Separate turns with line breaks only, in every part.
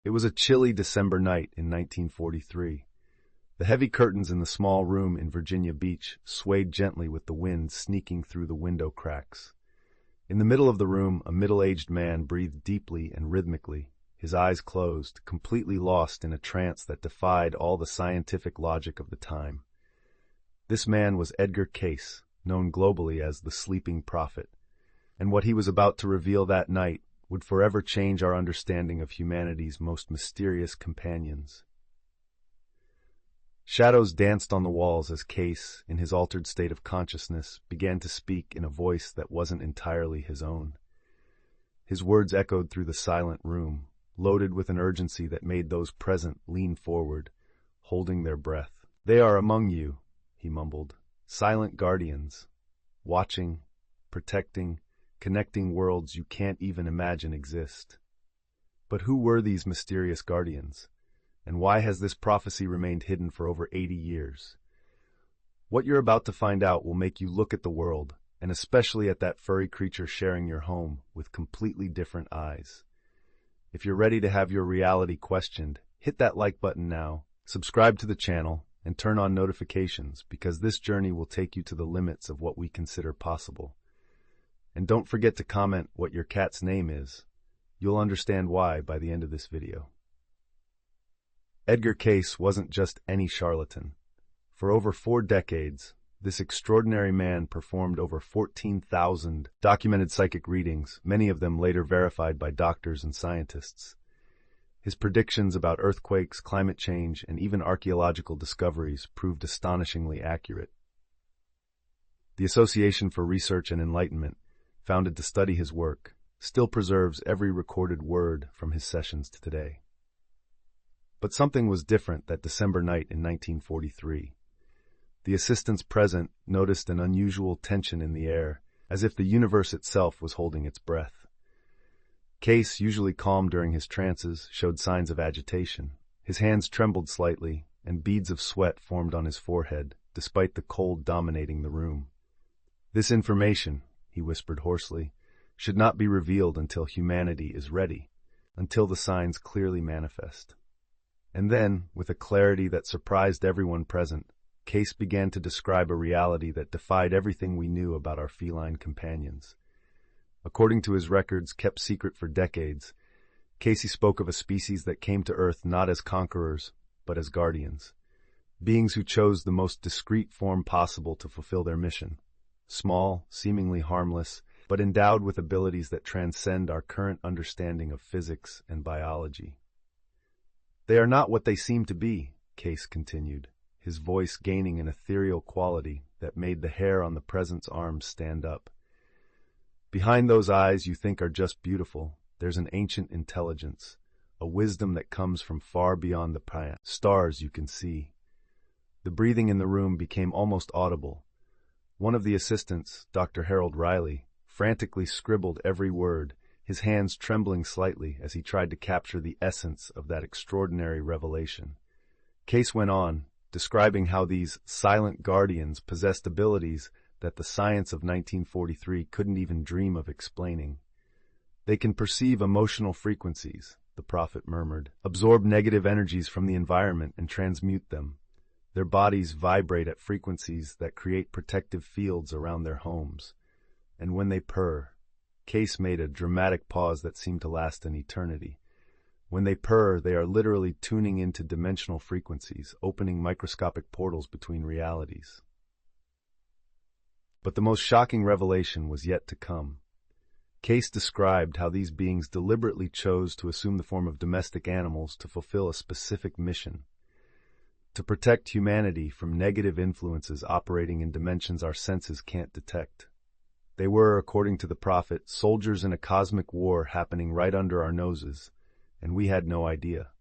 It was a chilly December night in 1943. The heavy curtains in the small room in Virginia Beach swayed gently with the wind sneaking through the window cracks. In the middle of the room, a middle-aged man breathed deeply and rhythmically, his eyes closed, completely lost in a trance that defied all the scientific logic of the time. This man was Edgar Cayce, known globally as the Sleeping Prophet, and what he was about to reveal that night would forever change our understanding of humanity's most mysterious companions. Shadows danced on the walls as Cayce, in his altered state of consciousness, began to speak in a voice that wasn't entirely his own. His words echoed through the silent room, loaded with an urgency that made those present lean forward, holding their breath. "They are among you," he mumbled, "silent guardians, watching, protecting, connecting worlds you can't even imagine exist." But who were these mysterious guardians? And why has this prophecy remained hidden for over 80 years? What you're about to find out will make you look at the world, and especially at that furry creature sharing your home, with completely different eyes. If you're ready to have your reality questioned, hit that like button now, subscribe to the channel, and turn on notifications, because this journey will take you to the limits of what we consider possible. And don't forget to comment what your cat's name is. You'll understand why by the end of this video. Edgar Cayce wasn't just any charlatan. For over 4 decades, this extraordinary man performed over 14,000 documented psychic readings, many of them later verified by doctors and scientists. His predictions about earthquakes, climate change, and even archaeological discoveries proved astonishingly accurate. The Association for Research and Enlightenment, founded to study his work, still preserves every recorded word from his sessions to today. But something was different that December night in 1943. The assistants present noticed an unusual tension in the air, as if the universe itself was holding its breath. Cayce, usually calm during his trances, showed signs of agitation. His hands trembled slightly, and beads of sweat formed on his forehead, despite the cold dominating the room. "This information," he whispered hoarsely, "should not be revealed until humanity is ready, until the signs clearly manifest." And then, with a clarity that surprised everyone present, Cayce began to describe a reality that defied everything we knew about our feline companions. According to his records kept secret for decades, Cayce spoke of a species that came to Earth not as conquerors, but as guardians, beings who chose the most discreet form possible to fulfill their mission, small, seemingly harmless, but endowed with abilities that transcend our current understanding of physics and biology. "They are not what they seem to be," Cayce continued, his voice gaining an ethereal quality that made the hair on the present's arms stand up. "Behind those eyes you think are just beautiful, there's an ancient intelligence, a wisdom that comes from far beyond the stars you can see." The breathing in the room became almost audible. One of the assistants, Dr. Harold Riley, frantically scribbled every word, his hands trembling slightly as he tried to capture the essence of that extraordinary revelation. Cayce went on, describing how these silent guardians possessed abilities that the science of 1943 couldn't even dream of explaining. "They can perceive emotional frequencies," the prophet murmured, "absorb negative energies from the environment and transmute them. Their bodies vibrate at frequencies that create protective fields around their homes. And when they purr," Cayce made a dramatic pause that seemed to last an eternity. "When they purr, they are literally tuning into dimensional frequencies, opening microscopic portals between realities." But the most shocking revelation was yet to come. Cayce described how these beings deliberately chose to assume the form of domestic animals to fulfill a specific mission: to protect humanity from negative influences operating in dimensions our senses can't detect. They were, according to the prophet, soldiers in a cosmic war happening right under our noses, and we had no idea.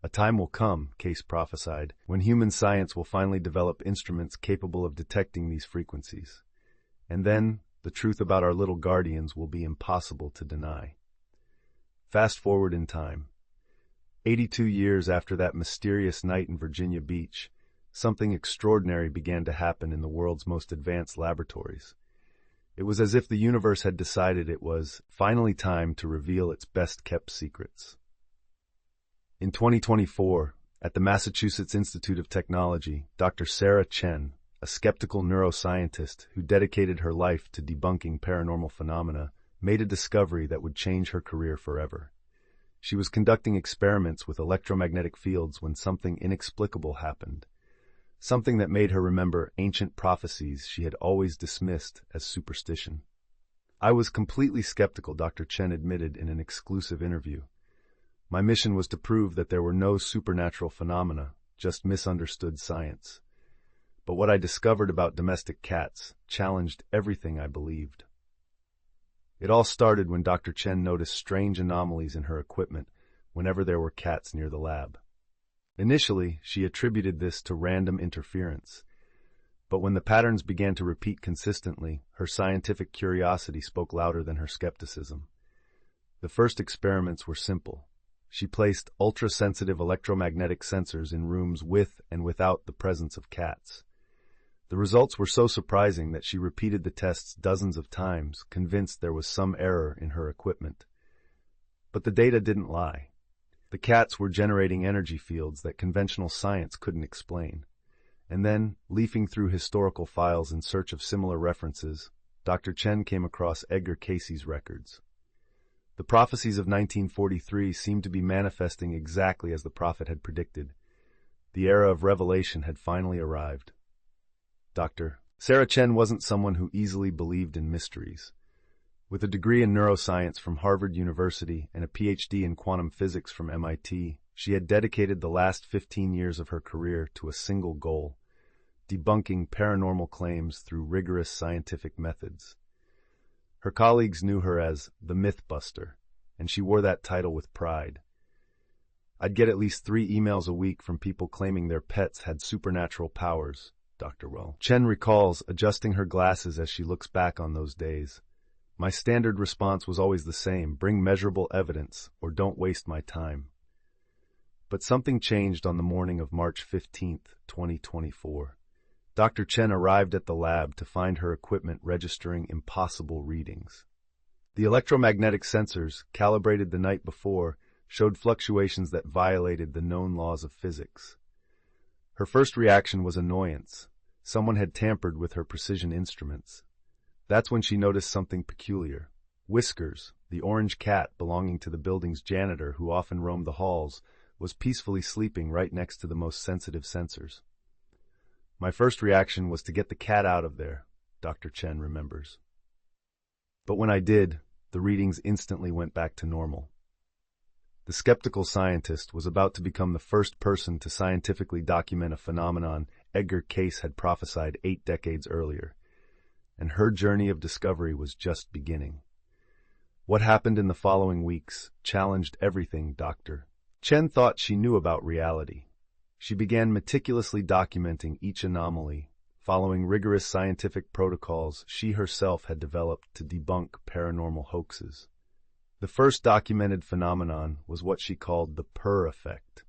"A time will come," Cayce prophesied, "when human science will finally develop instruments capable of detecting these frequencies. And then, the truth about our little guardians will be impossible to deny." Fast forward in time. 82 years after that mysterious night in Virginia Beach, something extraordinary began to happen in the world's most advanced laboratories. It was as if the universe had decided it was finally time to reveal its best-kept secrets. In 2024, at the Massachusetts Institute of Technology, Dr. Sarah Chen, a skeptical neuroscientist who dedicated her life to debunking paranormal phenomena, made a discovery that would change her career forever. She was conducting experiments with electromagnetic fields when something inexplicable happened, something that made her remember ancient prophecies she had always dismissed as superstition. "I was completely skeptical," Dr. Chen admitted in an exclusive interview. "My mission was to prove that there were no supernatural phenomena, just misunderstood science. But what I discovered about domestic cats challenged everything I believed." It all started when Dr. Chen noticed strange anomalies in her equipment whenever there were cats near the lab. Initially, she attributed this to random interference. But when the patterns began to repeat consistently, her scientific curiosity spoke louder than her skepticism. The first experiments were simple. She placed ultra-sensitive electromagnetic sensors in rooms with and without the presence of cats. The results were so surprising that she repeated the tests dozens of times, convinced there was some error in her equipment. But the data didn't lie. The cats were generating energy fields that conventional science couldn't explain. And then, leafing through historical files in search of similar references, Dr. Chen came across Edgar Cayce's records. The prophecies of 1943 seemed to be manifesting exactly as the prophet had predicted. The era of revelation had finally arrived. Dr. Sarah Chen wasn't someone who easily believed in mysteries. With a degree in neuroscience from Harvard University and a PhD in quantum physics from MIT, she had dedicated the last 15 years of her career to a single goal: debunking paranormal claims through rigorous scientific methods. Her colleagues knew her as the Mythbuster, and she wore that title with pride. "I'd get at least 3 emails a week from people claiming their pets had supernatural powers," Dr. Chen recalls, adjusting her glasses as she looks back on those days. "My standard response was always the same: bring measurable evidence, or don't waste my time." But something changed on the morning of March 15th, 2024. Dr. Chen arrived at the lab to find her equipment registering impossible readings. The electromagnetic sensors, calibrated the night before, showed fluctuations that violated the known laws of physics. Her first reaction was annoyance. Someone had tampered with her precision instruments. That's when she noticed something peculiar. Whiskers, the orange cat belonging to the building's janitor who often roamed the halls, was peacefully sleeping right next to the most sensitive sensors. "My first reaction was to get the cat out of there," Dr. Chen remembers. "But when I did, the readings instantly went back to normal." The skeptical scientist was about to become the first person to scientifically document a phenomenon Edgar Cayce had prophesied 8 decades earlier, and her journey of discovery was just beginning. What happened in the following weeks challenged everything Dr. Chen thought she knew about reality. She began meticulously documenting each anomaly, following rigorous scientific protocols she herself had developed to debunk paranormal hoaxes. The first documented phenomenon was what she called the purr effect.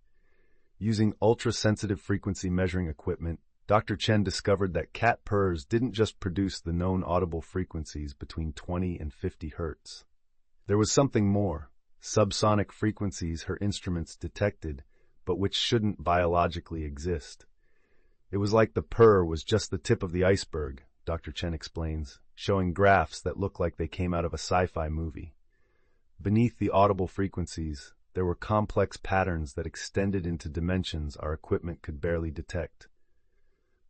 Using ultra-sensitive frequency measuring equipment, Dr. Chen discovered that cat purrs didn't just produce the known audible frequencies between 20 and 50 hertz. There was something more: subsonic frequencies her instruments detected, but which shouldn't biologically exist. It was like the purr was just the tip of the iceberg, Dr. Chen explains, showing graphs that looked like they came out of a sci-fi movie. Beneath the audible frequencies, there were complex patterns that extended into dimensions our equipment could barely detect.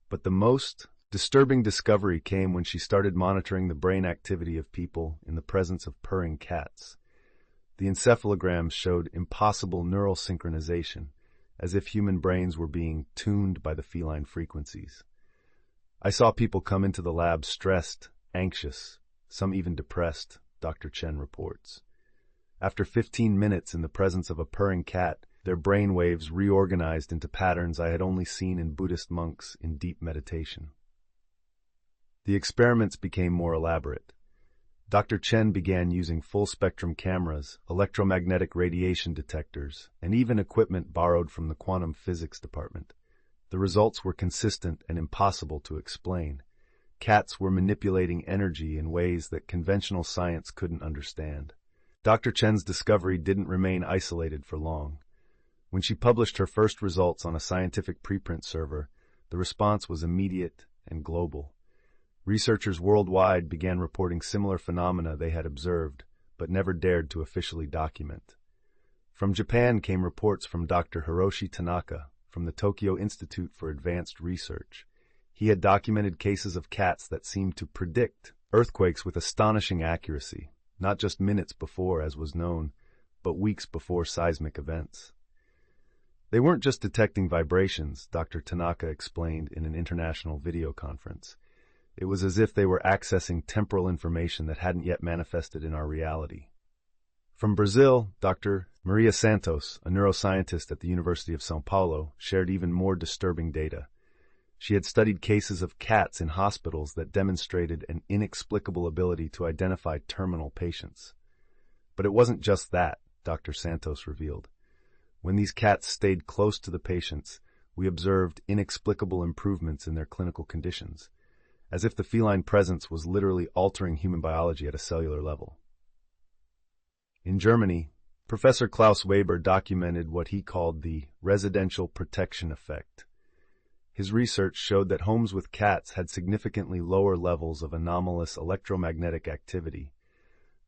But the most disturbing discovery came when she started monitoring the brain activity of people in the presence of purring cats. The encephalograms showed impossible neural synchronization, as if human brains were being tuned by the feline frequencies. "I saw people come into the lab stressed, anxious, some even depressed," Dr. Chen reports. "After 15 minutes in the presence of a purring cat, their brain waves reorganized into patterns I had only seen in Buddhist monks in deep meditation." The experiments became more elaborate. Dr. Chen began using full-spectrum cameras, electromagnetic radiation detectors, and even equipment borrowed from the quantum physics department. The results were consistent and impossible to explain. Cats were manipulating energy in ways that conventional science couldn't understand. Dr. Chen's discovery didn't remain isolated for long. When she published her first results on a scientific preprint server, the response was immediate and global. Researchers worldwide began reporting similar phenomena they had observed, but never dared to officially document. From Japan came reports from Dr. Hiroshi Tanaka from the Tokyo Institute for Advanced Research. He had documented cases of cats that seemed to predict earthquakes with astonishing accuracy, not just minutes before, as was known, but weeks before seismic events. They weren't just detecting vibrations, Dr. Tanaka explained in an international video conference. It was as if they were accessing temporal information that hadn't yet manifested in our reality. From Brazil, Dr. Maria Santos, a neuroscientist at the University of São Paulo, shared even more disturbing data. She had studied cases of cats in hospitals that demonstrated an inexplicable ability to identify terminal patients. But it wasn't just that, Dr. Santos revealed. When these cats stayed close to the patients, we observed inexplicable improvements in their clinical conditions, as if the feline presence was literally altering human biology at a cellular level. In Germany, Professor Klaus Weber documented what he called the residential protection effect. His research showed that homes with cats had significantly lower levels of anomalous electromagnetic activity,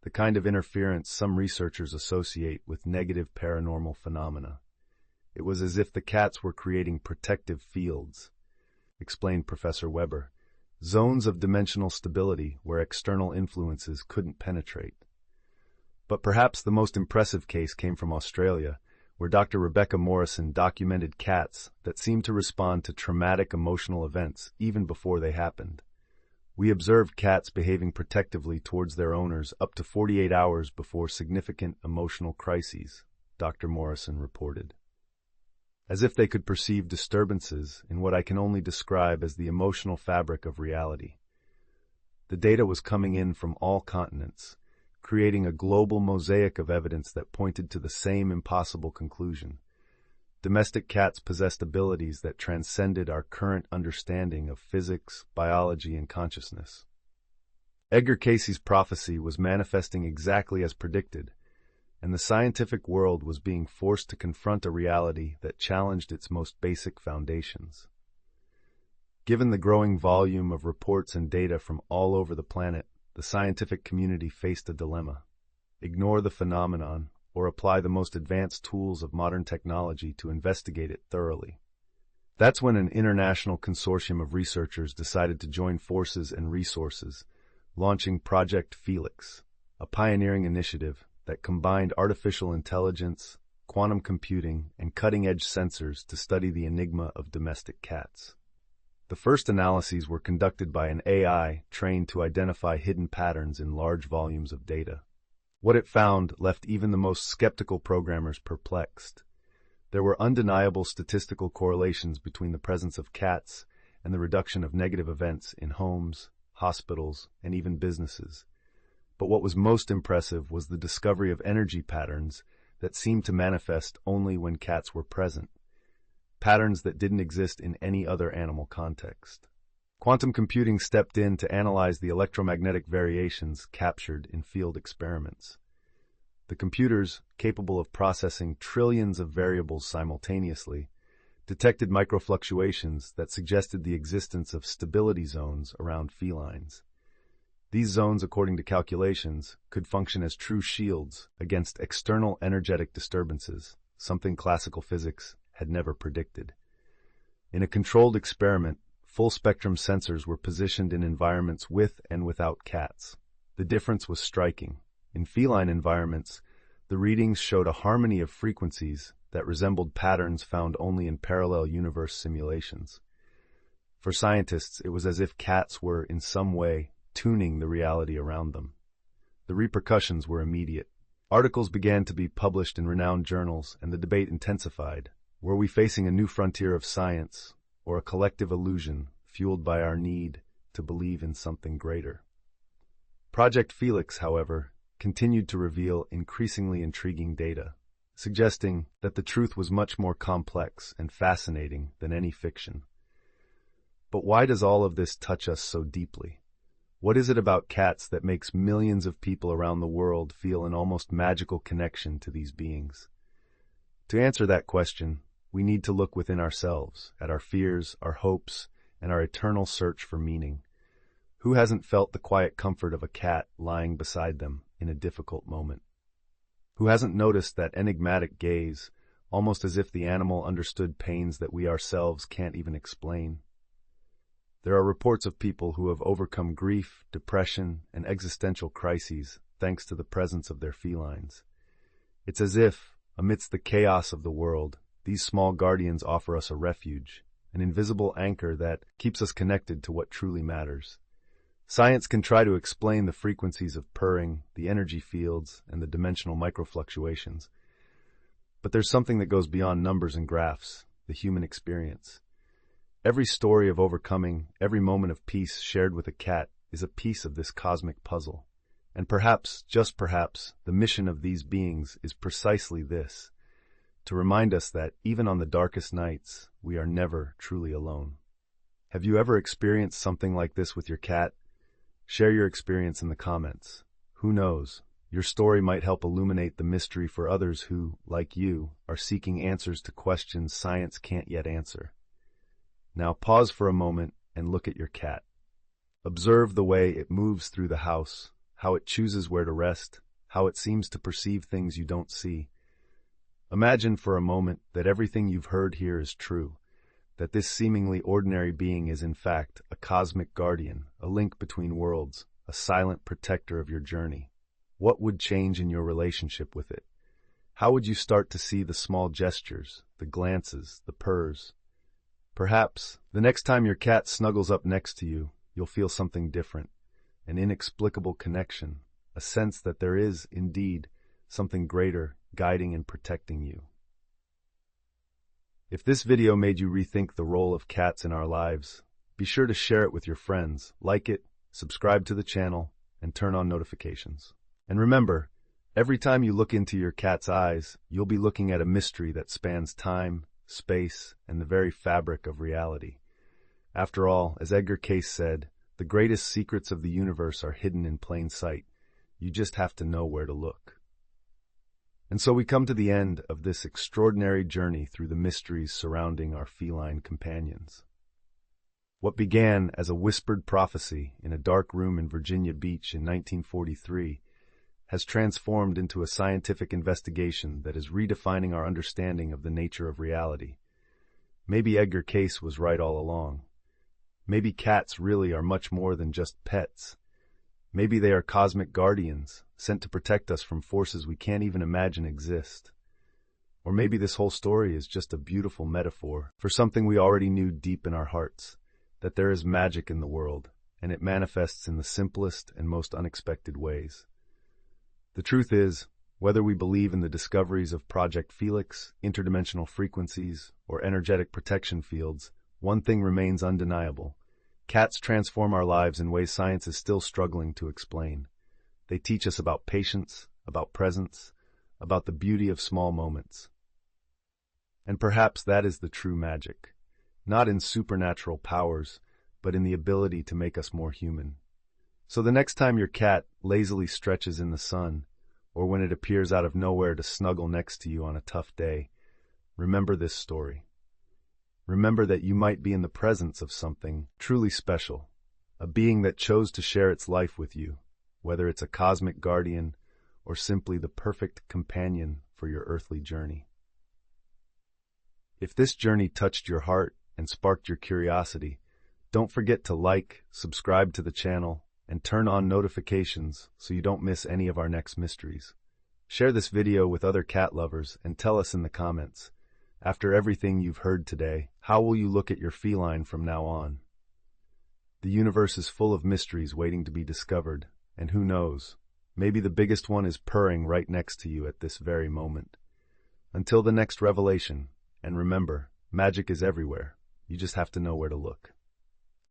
the kind of interference some researchers associate with negative paranormal phenomena. It was as if the cats were creating protective fields, explained Professor Weber, zones of dimensional stability where external influences couldn't penetrate. But perhaps the most impressive case came from Australia, where Dr. Rebecca Morrison documented cats that seemed to respond to traumatic emotional events even before they happened. We observed cats behaving protectively towards their owners up to 48 hours before significant emotional crises, Dr. Morrison reported. As if they could perceive disturbances in what I can only describe as the emotional fabric of reality. The data was coming in from all continents, creating a global mosaic of evidence that pointed to the same impossible conclusion. Domestic cats possessed abilities that transcended our current understanding of physics, biology, and consciousness. Edgar Cayce's prophecy was manifesting exactly as predicted, and the scientific world was being forced to confront a reality that challenged its most basic foundations. Given the growing volume of reports and data from all over the planet, the scientific community faced a dilemma: ignore the phenomenon or apply the most advanced tools of modern technology to investigate it thoroughly. That's when an international consortium of researchers decided to join forces and resources, launching Project Felix, a pioneering initiative that combined artificial intelligence, quantum computing, and cutting-edge sensors to study the enigma of domestic cats. The first analyses were conducted by an AI trained to identify hidden patterns in large volumes of data. What it found left even the most skeptical programmers perplexed. There were undeniable statistical correlations between the presence of cats and the reduction of negative events in homes, hospitals, and even businesses. But what was most impressive was the discovery of energy patterns that seemed to manifest only when cats were present, patterns that didn't exist in any other animal context. Quantum computing stepped in to analyze the electromagnetic variations captured in field experiments. The computers, capable of processing trillions of variables simultaneously, detected microfluctuations that suggested the existence of stability zones around felines. These zones, according to calculations, could function as true shields against external energetic disturbances, something classical physics had never predicted. In a controlled experiment, full-spectrum sensors were positioned in environments with and without cats. The difference was striking. In feline environments, the readings showed a harmony of frequencies that resembled patterns found only in parallel universe simulations. For scientists, it was as if cats were, in some way, tuning the reality around them. The repercussions were immediate. Articles began to be published in renowned journals, and the debate intensified. Were we facing a new frontier of science, or a collective illusion fueled by our need to believe in something greater? Project Felix, however, continued to reveal increasingly intriguing data, suggesting that the truth was much more complex and fascinating than any fiction. But why does all of this touch us so deeply? What is it about cats that makes millions of people around the world feel an almost magical connection to these beings? To answer that question, we need to look within ourselves, at our fears, our hopes, and our eternal search for meaning. Who hasn't felt the quiet comfort of a cat lying beside them in a difficult moment? Who hasn't noticed that enigmatic gaze, almost as if the animal understood pains that we ourselves can't even explain? There are reports of people who have overcome grief, depression, and existential crises thanks to the presence of their felines. It's as if, amidst the chaos of the world, these small guardians offer us a refuge, an invisible anchor that keeps us connected to what truly matters. Science can try to explain the frequencies of purring, the energy fields, and the dimensional microfluctuations. But there's something that goes beyond numbers and graphs, the human experience. Every story of overcoming, every moment of peace shared with a cat is a piece of this cosmic puzzle. And perhaps, just perhaps, the mission of these beings is precisely this: to remind us that even on the darkest nights, we are never truly alone. Have you ever experienced something like this with your cat? Share your experience in the comments. Who knows, your story might help illuminate the mystery for others who, like you, are seeking answers to questions science can't yet answer. Now pause for a moment and look at your cat. Observe the way it moves through the house, how it chooses where to rest, how it seems to perceive things you don't see. Imagine for a moment that everything you've heard here is true, that this seemingly ordinary being is in fact a cosmic guardian, a link between worlds, a silent protector of your journey. What would change in your relationship with it? How would you start to see the small gestures, the glances, the purrs? Perhaps, the next time your cat snuggles up next to you, you'll feel something different, an inexplicable connection, a sense that there is, indeed, something greater guiding and protecting you. If this video made you rethink the role of cats in our lives, be sure to share it with your friends, like it, subscribe to the channel, and turn on notifications. And remember, every time you look into your cat's eyes, you'll be looking at a mystery that spans time, space, and the very fabric of reality. After all, as Edgar Cayce said, the greatest secrets of the universe are hidden in plain sight. You just have to know where to look. And so we come to the end of this extraordinary journey through the mysteries surrounding our feline companions. What began as a whispered prophecy in a dark room in Virginia Beach in 1943 has transformed into a scientific investigation that is redefining our understanding of the nature of reality. Maybe Edgar Cayce was right all along. Maybe cats really are much more than just pets. Maybe they are cosmic guardians, sent to protect us from forces we can't even imagine exist. Or maybe this whole story is just a beautiful metaphor for something we already knew deep in our hearts, that there is magic in the world, and it manifests in the simplest and most unexpected ways. The truth is, whether we believe in the discoveries of Project Felix, interdimensional frequencies, or energetic protection fields, one thing remains undeniable. Cats transform our lives in ways science is still struggling to explain. They teach us about patience, about presence, about the beauty of small moments. And perhaps that is the true magic, not in supernatural powers, but in the ability to make us more human. So the next time your cat lazily stretches in the sun, or when it appears out of nowhere to snuggle next to you on a tough day, remember this story. Remember that you might be in the presence of something truly special, a being that chose to share its life with you, whether it's a cosmic guardian or simply the perfect companion for your earthly journey. If this journey touched your heart and sparked your curiosity, don't forget to like, subscribe to the channel, and turn on notifications so you don't miss any of our next mysteries. Share this video with other cat lovers and tell us in the comments, after everything you've heard today, how will you look at your feline from now on? The universe is full of mysteries waiting to be discovered, and who knows, maybe the biggest one is purring right next to you at this very moment. Until the next revelation, and remember, magic is everywhere. You just have to know where to look.